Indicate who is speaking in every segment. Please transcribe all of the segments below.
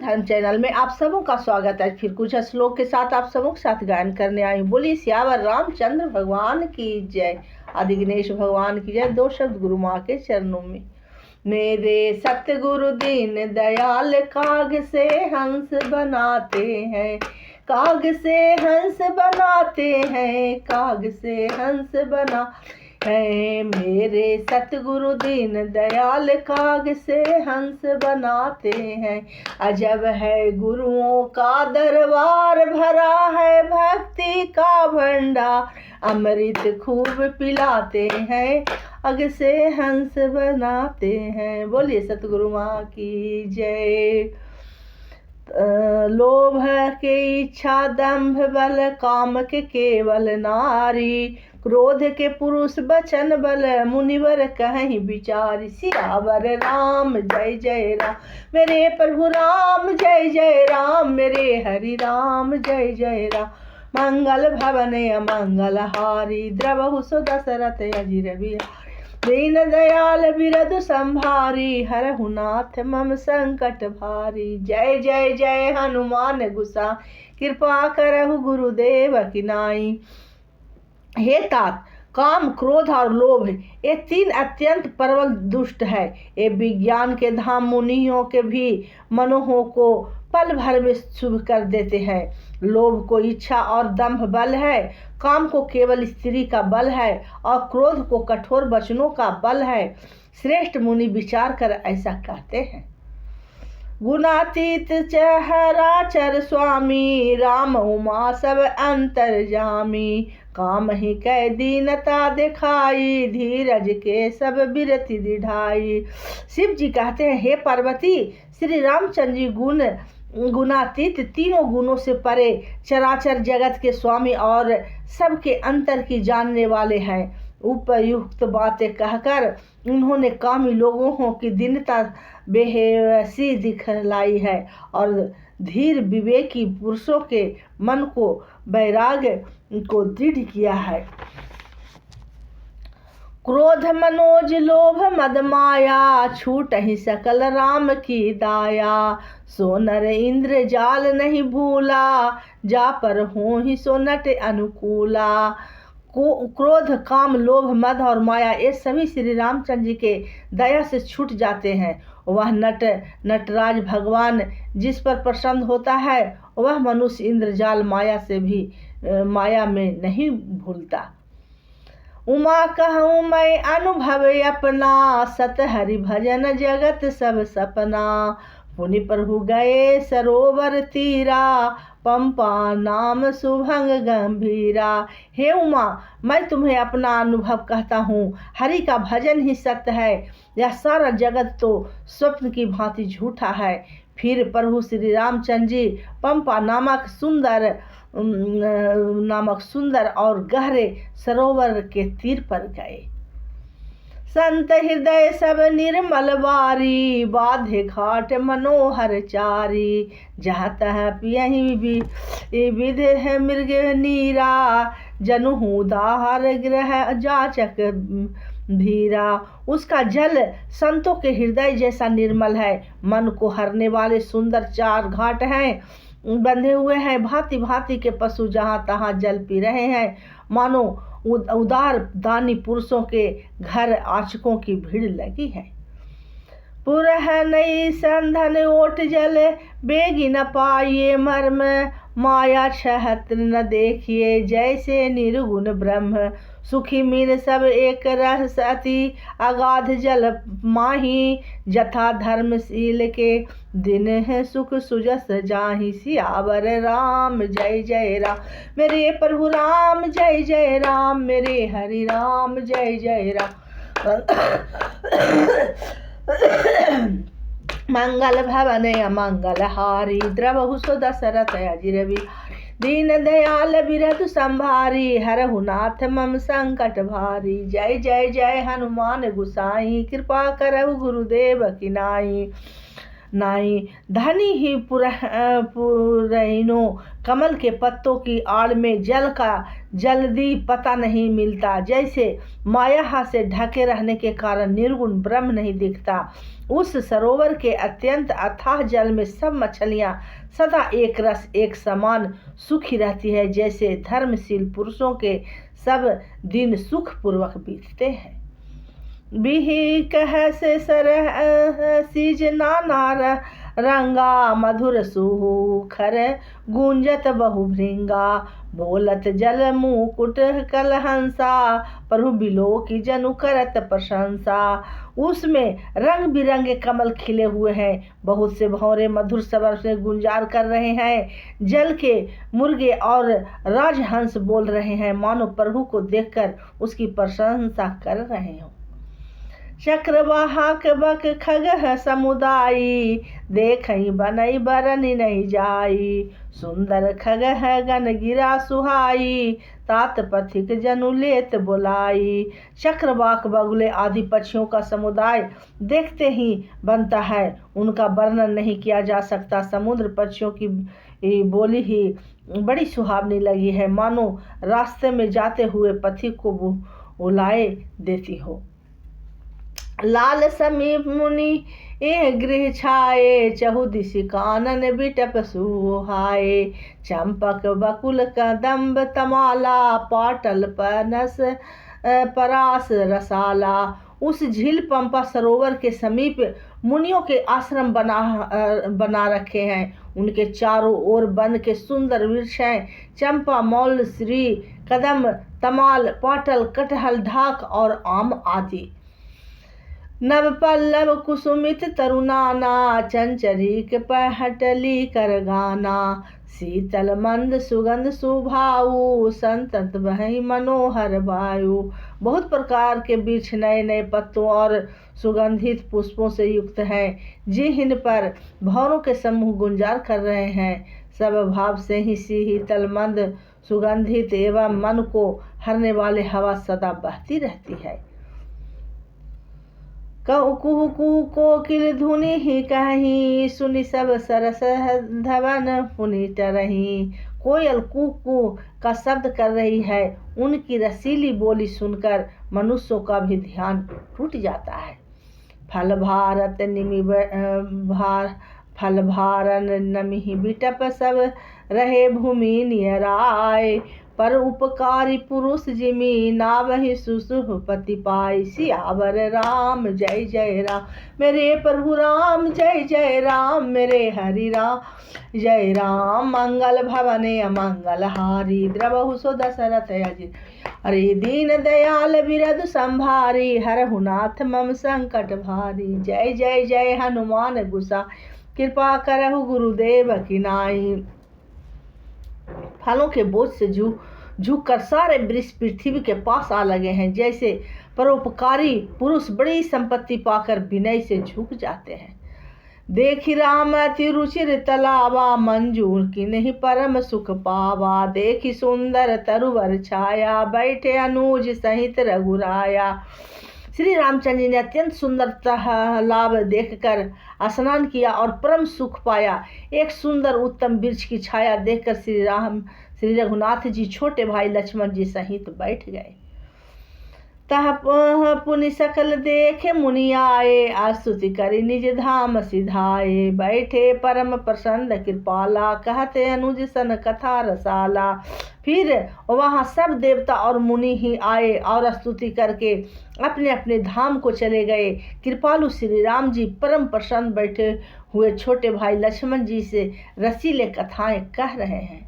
Speaker 1: धर्म चैनल में आप सबों का स्वागत है। फिर कुछ श्लोक के साथ आप सबों के साथ गायन करने आई हूँ। बोलिए सियावर रामचंद्र भगवान की जय, आदि गणेश भगवान की जय। दो शब्द गुरु माँ के चरणों में। मेरे सतगुरु दीन दयाल काग से हंस बनाते हैं, काग से हंस बनाते हैं, काग से हंस बना है। मेरे सतगुरु दीन दयाल काग से हंस बनाते हैं। अजब है गुरुओं का दरबार, भरा है भक्ति का भंडार, अमृत खूब पिलाते हैं, अग से हंस बनाते हैं। बोलिए सतगुरु माँ की जय। लोभ के इच्छा दंभ बल, काम के केवल नारी, क्रोध के पुरुष बचन बल, मुनिवर कहीं विचारी। सियावर राम जय जय राम, मेरे प्रभु राम जय जय राम, मेरे हरि राम जय जय राम। मंगल भवन अमंगल हारी, द्रवहु सो दशरथ अजिर बिहारी। दीन दयाल बिरधु संभारी, हरहु नाथ मम संकट भारी। जय जय जय हनुमान गुसा, कृपा करहु गुरुदेव की नाई। हे तात, काम क्रोध और लोभ ये तीन अत्यंत प्रबल दुष्ट है। ये विज्ञान के धाम मुनियों के भी मनोहों को पल भर में शुभ कर देते हैं। लोभ को इच्छा और दंभ बल है, काम को केवल स्त्री का बल है और क्रोध को कठोर वचनों का बल है। श्रेष्ठ मुनि विचार कर ऐसा कहते हैं। गुणातीत चराचर स्वामी, राम उमा सब अंतर्जामी। काम ही कै दीनता दिखाई, धीरज के सब बिरति दिढ़ाई। शिव जी कहते हैं, हे पार्वती, श्री रामचंद्र जी गुणातीत, तीनों गुणों से परे, चराचर जगत के स्वामी और सबके अंतर की जानने वाले हैं। उपयुक्त बातें कहकर उन्होंने कामी लोगों की दीनता बेहसी दिखलाई है और धीर विवेकी पुरुषों के मन को वैराग्य को दृढ़ किया है। क्रोध मनोज लोभ मद माया, छूट ही सकल राम की दाया। सो नर इंद्र जाल नहीं भूला, जा पर हो ही सो नट अनुकूला। क्रोध काम लोभ मद और माया ये सभी श्री रामचंद्र जी के दया से छूट जाते हैं। वह नटराज भगवान जिस पर प्रसन्न होता है, वह मनुष्य इंद्रजाल माया में नहीं भूलता। उमा कहूँ मैं अनुभव अपना, सत हरि भजन जगत सब सपना। पुनि प्रभु गए सरोवर तीरा, पंपा नाम सुभंग गंभीरा। हे उमा, मैं तुम्हें अपना अनुभव कहता हूँ। हरि का भजन ही सत्य है, यह सारा जगत तो स्वप्न की भांति झूठा है। फिर प्रभु श्री रामचंद्र जी पंपा नामक सुंदर और गहरे सरोवर के तीर पर गए। संत हृदय सब निर्मल बारी, बाधे घाट मनोहर चारी। जहाँ तहाँ पियहि विध है मृग नीरा, जनुहु दाहर ग्रह जाचक धीरा। उसका जल संतों के हृदय जैसा निर्मल है। मन को हरने वाले सुंदर चार घाट हैं, बंधे हुए हैं। भांति भांति के पशु जहाँ तहाँ जल पी रहे हैं। मानो उदार दानी पुरुषों के घर आचकों की भीड़ लगी है। पुरह नई संधन ओट जल, बेगी न पाइये मर्म। माया छहत न देखिए, जैसे निर्गुण ब्रह्म। सुखी मीन सब एक रस अति, अगाध जल माही। जथा धर्मशील के दिन है, सुख सुजस जाहि। सियावर राम जय जय राम, मेरे प्रभु राम जय जय राम, मेरे हरि राम जय जय राम। मंगल भवन अमंगल हारी, द्रवहु सो दशरथ अजिर बिहारी। दीन दयाल बिरधु संभारी, हरहु नाथ मम संकट भारी। जय जय जय हनुमान गुसाई, कृपा करहु गुरुदेव की नाई। नाई धनी ही पुरैनो। कमल के पत्तों की आड़ में जल का जल्दी पता नहीं मिलता। जैसे माया से ढके रहने के कारण निर्गुण ब्रह्म नहीं दिखता। उस सरोवर के अत्यंत अथाह जल में सब मछलियां सदा एक रस एक समान सुखी रहती है। जैसे धर्मशील पुरुषों के सब दिन सुख पूर्वक बीतते हैं। बिही कह से सरह सीज नाना रंगा। मधुर सुखर गूंजत बहु भृंगा। बोलत जल मुकुट कलहंसा। प्रभु बिलो की जनु करत प्रशंसा। उसमें रंग बिरंगे कमल खिले हुए हैं। बहुत से भौरे मधुर स्वर से गुंजार कर रहे हैं। जल के मुर्गे और राजहंस बोल रहे हैं, मानो प्रभु को देखकर उसकी प्रशंसा कर रहे हों। चक्रवाहक बक खगह समुदायी। देखई बनई बरनी नहीं जाई। सुंदर खगह गन गिरा सुहाई। तात पथिक जनु लेत बुलाई। चक्रवाक बगुले आदि पक्षियों का समुदाय देखते ही बनता है, उनका वर्णन नहीं किया जा सकता। समुद्र पक्षियों की बोली ही बड़ी सुहावनी लगी है, मानो रास्ते में जाते हुए पथिक को बुलाए देती हो। लाल समीप मुनि गृह छाए। चहुदिशि कानन बिटप सुहाए। चंपक बकुल कदम्ब तमाला। पाटल पनस परास रसाला। उस झील पंपा सरोवर के समीप मुनियों के आश्रम बना रखे हैं। उनके चारों ओर वन के सुंदर वृक्ष हैं। चंपा, मौल, श्री, कदम, तमाल, पाटल, कटहल, ढाक और आम आदि। नव पल्लव कुसुमित तरुणाना। चंचरीक पहटली कर गाना। शीतल मंद सुगंध सुभाऊ। संतत बहि मनोहर वायु। बहुत प्रकार के वृक्ष नए नए पत्तों और सुगंधित पुष्पों से युक्त हैं, जिन पर भौरों के समूह गुंजार कर रहे हैं। सब भाव से ही शीतल मंद सुगंधित एवं मन को हरने वाले हवा सदा बहती रहती है। कहु कुहु कुहु कोकिल धुनि ही कहीं। सुनि सब सरस धवन पुनि टरहीं। कोयल कू कू का शब्द कर रही है। उनकी रसीली बोली सुनकर मनुष्यों का भी ध्यान टूट जाता है। फल भारत निमि फल भारन नमिहि बिटप सब रहे भूमि नियराय। पर उपकारी पुरुष जिमि नावहि सुसुपति पाई। सियावर राम जय जय राम मेरे प्रभु राम जय जय राम मेरे हरि राम जय राम। मंगल भवने अमंगल हारी द्रवहु सो दशरथ अजित। अरे दीन दयाल बिरधु संभारी हरहु नाथ मम संकट भारी। जय जय जय हनुमान गुसा कृपा करहु गुरुदेव की नाई। फलों के बोझ से झुक कर सारे वृक्ष पृथ्वी के पास आ लगे हैं। जैसे परोपकारी पुरुष बड़ी संपत्ति पाकर विनय से झुक जाते हैं। देखी राम अति रुचिर तलावा। मंजूर की नहीं परम सुख पावा। देखी सुंदर तरुवर छाया। बैठे अनुज सहित रघुराया। श्री रामचंद्र जी ने अत्यंत सुंदर तालाब देखकर स्नान किया और परम सुख पाया। एक सुंदर उत्तम वृक्ष की छाया देखकर श्री रघुनाथ जी छोटे भाई लक्ष्मण जी सहित बैठ गए। तह पुनि सकल देखे मुनि आए। आस्तुति करी निज धाम सिधाए। बैठे परम प्रसन्न कृपाला। कहते अनुज सन कथा रसाला। फिर वहाँ सब देवता और मुनि ही आए और स्तुति करके अपने अपने धाम को चले गए। कृपालु श्री राम जी परम प्रसन्न बैठे हुए छोटे भाई लक्ष्मण जी से रसीले कथाएं कह रहे हैं।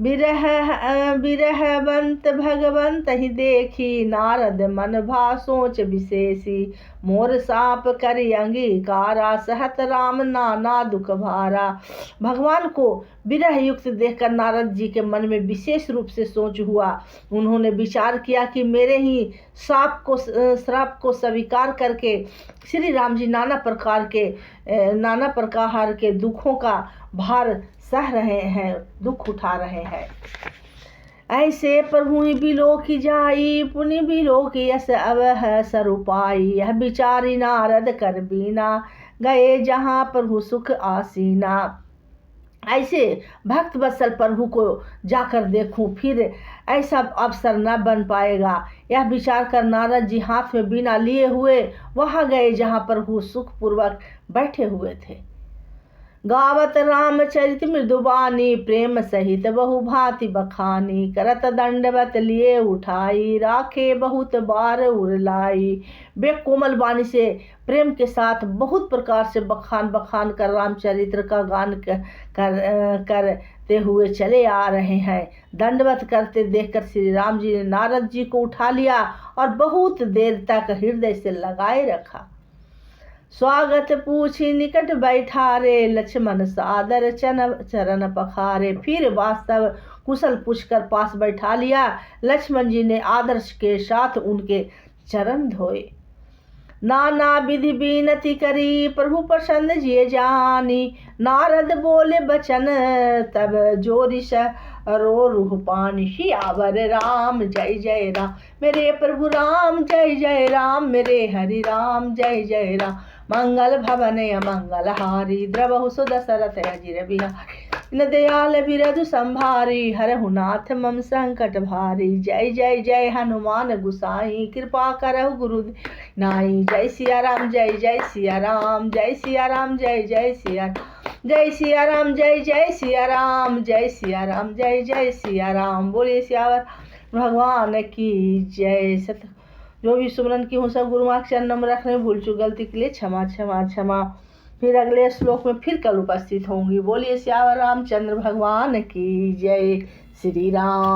Speaker 1: बिरहवंत भगवंत ही देखी। नारद मन भा सोच विशेषी। मोर साप करी अंगीकारा। सहत राम नाना दुख भारा। भगवान को विरह युक्त देखकर नारद जी के मन में विशेष रूप से सोच हुआ। उन्होंने विचार किया कि मेरे ही श्राप को स्वीकार करके श्री राम जी नाना प्रकार के दुखों का भार सह रहे हैं, दुख उठा रहे हैं। ऐसे प्रभु बिलो की जाई। पुनि बिलो की यस अवह स्वरूपाई। यह विचारी नारद कर बीना। गए जहाँ प्रभु सुख आसीना। ऐसे भक्त वत्सल प्रभु को जाकर देखूं, फिर ऐसा अवसर न बन पाएगा। यह विचार कर नारद जी हाथ में बीना लिए हुए वहां गए जहां प्रभु सुखपूर्वक बैठे हुए थे। गावत रामचरित मृदुबानी, प्रेम सहित बहु भांति बखानी। करत दंडवत लिए उठाई, राखे बहुत बार उरलाई। वे कोमल वाणी से प्रेम के साथ बहुत प्रकार से बखान कर रामचरित्र का गान करते हुए चले आ रहे हैं। दंडवत करते देखकर श्री राम जी ने नारद जी को उठा लिया और बहुत देर तक हृदय से लगाए रखा। स्वागत पूछी निकट बैठारे, लक्ष्मण सादर चरण पखारे। फिर वास्तव कुशल पूछकर पास बैठा लिया। लक्ष्मण जी ने आदर्श के साथ उनके चरण धोए। नाना विधि बीनती करी, प्रभु प्रसन्न जिए जानी। नारद बोले बचन, तब जोरी रो रूह पानी। सियावर राम जय जय राम, मेरे प्रभु राम जय जय राम। मेरे हरि राम जय जय राम। मंगल भवन अमंगल हारी, द्रवहु सुदशरथ अजिर बिहारी। न दयाल बिरधु संभारी, हरहु नाथ मम संकट भारी। जय जय जय हनुमान गुसाई, कृपा करहु गुरु नाई। जय सिया राम जय जय सिया राम, जय सिया राम जय जय सिया, जय सिया राम जय जय सिया राम, जय सिया राम जय जय सिया राम। बोलिए सियावर भगवान की जय। सत जो भी सुमरन की हूँ सब गुरु माँ के चरणों में रखने, भूल चूक गलती के लिए क्षमा क्षमा क्षमा। फिर अगले श्लोक में फिर कल उपस्थित होंगी। बोलिए सियावर रामचंद्र भगवान की जय। श्री राम।